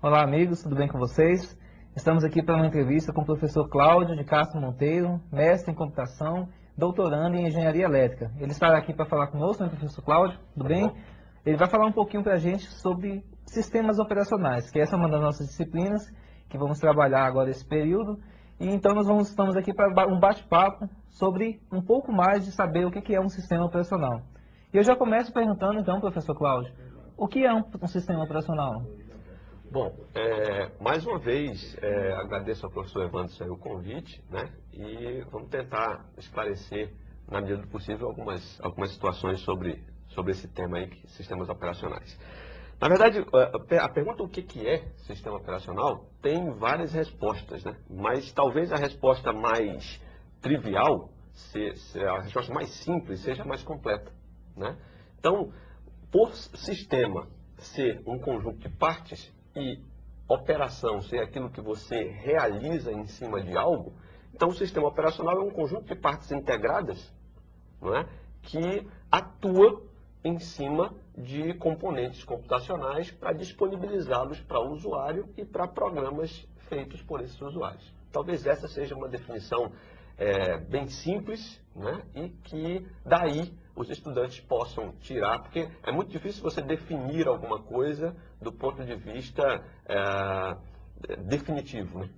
Olá, amigos, tudo bem com vocês? Estamos aqui para uma entrevista com o professor Cláudio de Castro Monteiro, mestre em computação, doutorando em engenharia elétrica. Ele estará aqui para falar conosco, né, professor Cláudio? Tudo bem? Ele vai falar um pouquinho para a gente sobre sistemas operacionais, que essa é uma das nossas disciplinas que vamos trabalhar agora esse período. E então estamos aqui para um bate-papo sobre um pouco mais de saber o que é um sistema operacional. E eu já começo perguntando, então, professor Cláudio, o que é um sistema operacional? Bom, mais uma vez, agradeço ao professor Evandro o convite, né? E vamos tentar esclarecer, na medida do possível, algumas situações sobre esse tema aí, sistemas operacionais. Na verdade, a pergunta o que é sistema operacional tem várias respostas, né? Mas talvez a resposta mais trivial, a resposta mais simples, seja mais completa, né? Então, por sistema ser um conjunto de partes e operação ser aquilo que você realiza em cima de algo, então o sistema operacional é um conjunto de partes integradas, não é? Que atua em cima de componentes computacionais para disponibilizá-los para o usuário e para programas feitos por esses usuários. Talvez essa seja uma definição bem simples, né? E que daí os estudantes possam tirar, porque é muito difícil você definir alguma coisa do ponto de vista definitivo, né?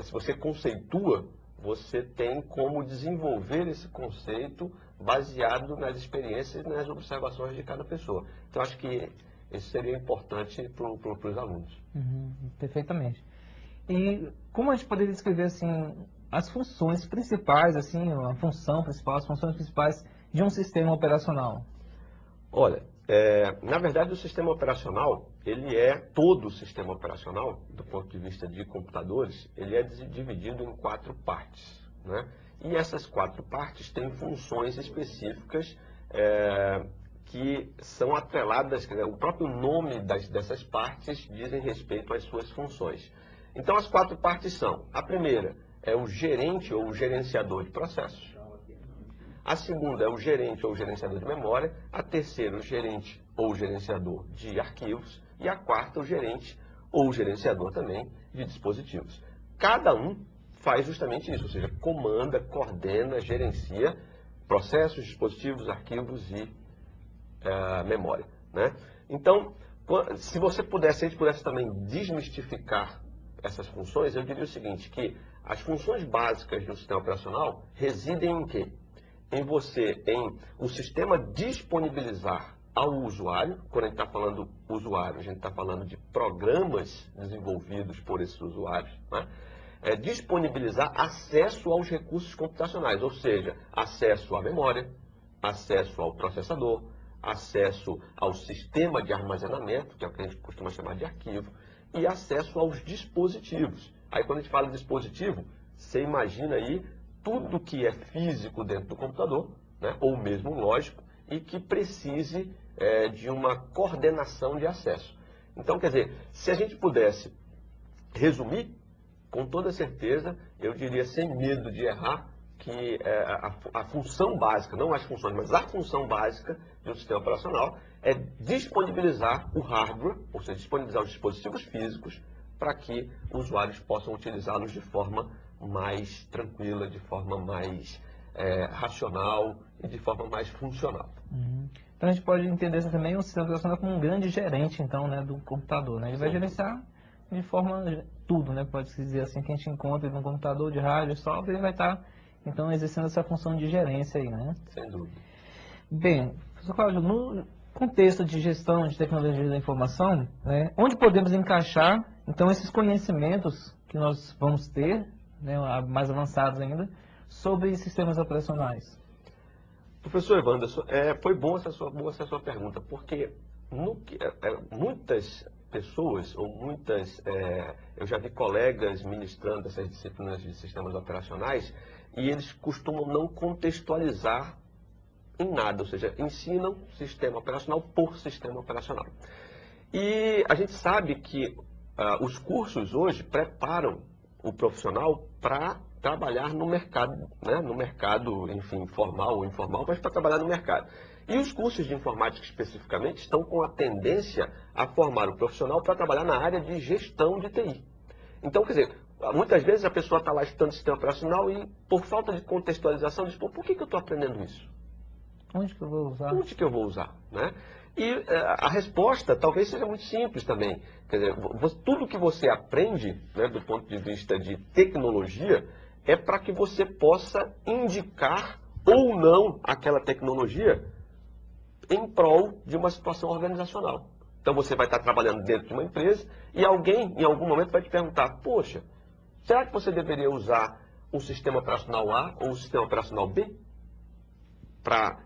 Se você conceitua, você tem como desenvolver esse conceito baseado nas experiências e nas observações de cada pessoa. Então, acho que isso seria importante para os alunos. Perfeitamente. E como a gente poderia descrever assim as funções principais, assim, a função principal, as funções principais de um sistema operacional? Olha, na verdade o sistema operacional, todo o sistema operacional, do ponto de vista de computadores, ele é dividido em 4 partes, né? E essas 4 partes têm funções específicas que são atreladas, quer dizer, o próprio nome dessas partes dizem respeito às suas funções. Então as 4 partes são, a primeira é o gerente ou o gerenciador de processos. A segunda é o gerente ou gerenciador de memória, a terceira o gerente ou gerenciador de arquivos e a quarta o gerente ou gerenciador também de dispositivos. Cada um faz justamente isso, ou seja, comanda, coordena, gerencia processos, dispositivos, arquivos e memória, né? Então, se a gente pudesse também desmistificar essas funções, eu diria o seguinte, que as funções básicas do sistema operacional residem em quê? Em o sistema disponibilizar ao usuário, quando a gente está falando usuário, a gente está falando de programas desenvolvidos por esses usuários, né? Disponibilizar acesso aos recursos computacionais, ou seja, acesso à memória, acesso ao processador, acesso ao sistema de armazenamento, que é o que a gente costuma chamar de arquivo, e acesso aos dispositivos. Aí quando a gente fala de dispositivo, você imagina aí tudo que é físico dentro do computador, né, ou mesmo lógico, e que precise de uma coordenação de acesso. Então, quer dizer, se a gente pudesse resumir, com toda certeza, eu diria sem medo de errar, que a função básica, não as funções, mas a função básica de um sistema operacional é disponibilizar o hardware, ou seja, disponibilizar os dispositivos físicos, para que os usuários possam utilizá-los de forma mais tranquila, de forma mais racional e de forma mais funcional. Então a gente pode entender também o sistema operacional como um grande gerente, então, né, do computador, né? Ele vai gerenciar de forma tudo, né? Pode-se dizer assim, que a gente encontra no computador, de hardware, software, ele vai estar, então, exercendo essa função de gerência aí, né? Sem dúvida. Bem, professor Cláudio, no contexto de gestão de tecnologia da informação, né, onde podemos encaixar, então, esses conhecimentos que nós vamos ter, né, mais avançados ainda, sobre sistemas operacionais? Professor Evandro, foi boa essa sua pergunta, porque muitas pessoas, eu já vi colegas ministrando essas disciplinas de sistemas operacionais, e eles costumam não contextualizar em nada, ou seja, ensinam sistema operacional por sistema operacional. E a gente sabe que os cursos hoje preparam o profissional para trabalhar no mercado, né? No mercado, enfim, formal ou informal, mas para trabalhar no mercado. E os cursos de informática especificamente estão com a tendência a formar o profissional para trabalhar na área de gestão de TI. Então, quer dizer, muitas vezes a pessoa está lá estudando sistema operacional e, por falta de contextualização, diz, pô, por que eu estou aprendendo isso? Onde que eu vou usar? Onde que eu vou usar? Né? E a resposta talvez seja muito simples também. Quer dizer, tudo que você aprende, né, do ponto de vista de tecnologia, é para que você possa indicar ou não aquela tecnologia em prol de uma situação organizacional. Então você vai estar trabalhando dentro de uma empresa e alguém, em algum momento, vai te perguntar, poxa, será que você deveria usar um sistema operacional A ou um sistema operacional B?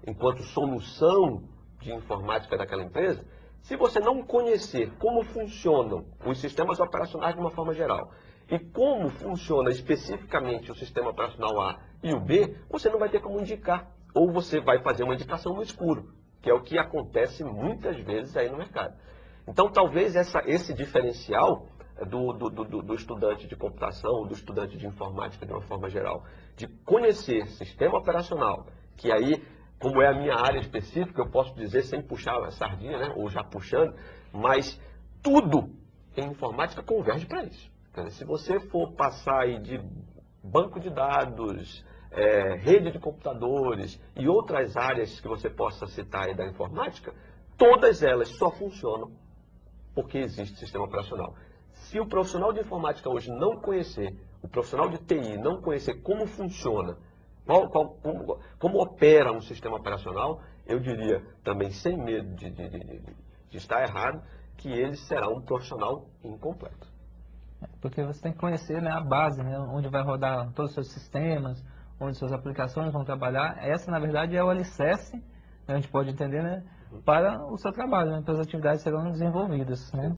Enquanto solução de informática daquela empresa, se você não conhecer como funcionam os sistemas operacionais de uma forma geral e como funciona especificamente o sistema operacional A e o B, você não vai ter como indicar. Ou você vai fazer uma indicação no escuro, que é o que acontece muitas vezes aí no mercado. Então, talvez esse diferencial do estudante de computação, do estudante de informática de uma forma geral, de conhecer sistema operacional, que aí, como é a minha área específica, eu posso dizer sem puxar a sardinha, né, ou já puxando, mas tudo em informática converge para isso. Quer dizer, se você for passar aí de banco de dados, rede de computadores e outras áreas que você possa citar aí da informática, todas elas só funcionam porque existe sistema operacional. Se o profissional de informática hoje não conhecer, o profissional de TI não conhecer como funciona, como opera um sistema operacional, eu diria também sem medo de estar errado, que ele será um profissional incompleto. Porque você tem que conhecer, né, a base, né, onde vai rodar todos os seus sistemas, onde suas aplicações vão trabalhar. Essa, na verdade, é o alicerce, né, a gente pode entender, né, para o seu trabalho, né, para as atividades que serão desenvolvidas, né.